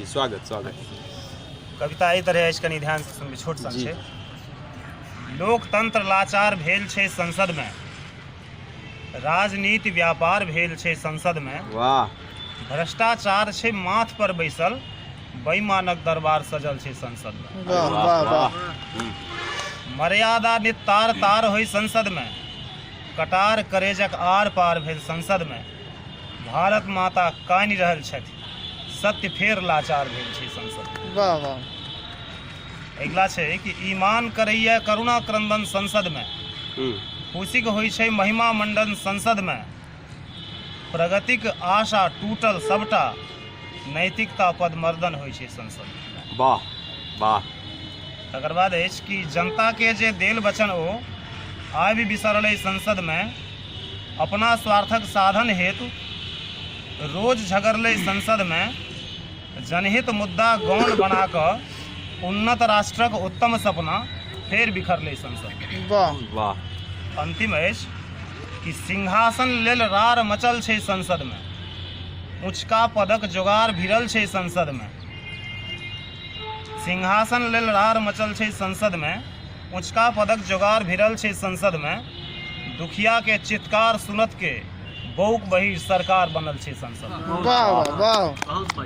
स्वागत स्वागत। कविता एहि तरह अछि, कनि ध्यान से सुनबे, छोट सन छै। लोकतंत्र लाचार भेल छै संसद में, राजनीति व्यापार भेल छै संसद में। वाह। भ्रष्टाचार छै माथ पर बैसल, बेईमानक दरबार सजल छै संसद में। वाह वाह वाह। मर्यादा नितार तार होई संसद में, कटार करेजक आर पार भेल संसद में। भारत माता कानि रहल छथि, सत्य फेर लाचार भेल छै संसद में। वाह वाह। अगिला छै कि ईमान करैया करुणा क्रंदन संसद में, खुशीक होइ छै महिमा मंडन संसद में। प्रगतिक आशा टूटल सबटा, नैतिकता पदमर्दन होइ छै संसद में। वाह वाह। तकर बाद अछि कि जनता के जे देल वचन ओ आबि बिसरलै संसद में। अपना स्वार्थक साधन हेतु रोज झगड़लै संसद में। जनहित मुद्दा गौण बना कऽ उन्नत राष्ट्रक उत्तम सपना फेर बिखरलै संसद में। वाह वाह। अंतिम अछि कि सिंहासन लेल रार मचल छै संसद में, ऊँचका पदक जोगार भिड़ल छै संसद में। सिंहासन लेल रार मचल छै संसद में, ऊँचका पदक जोगार भिड़ल छै संसद में। दुखिया के चित्कार सुनत के बौक बहिर सरकार बनल छै संसद में। वाह वाह वाह।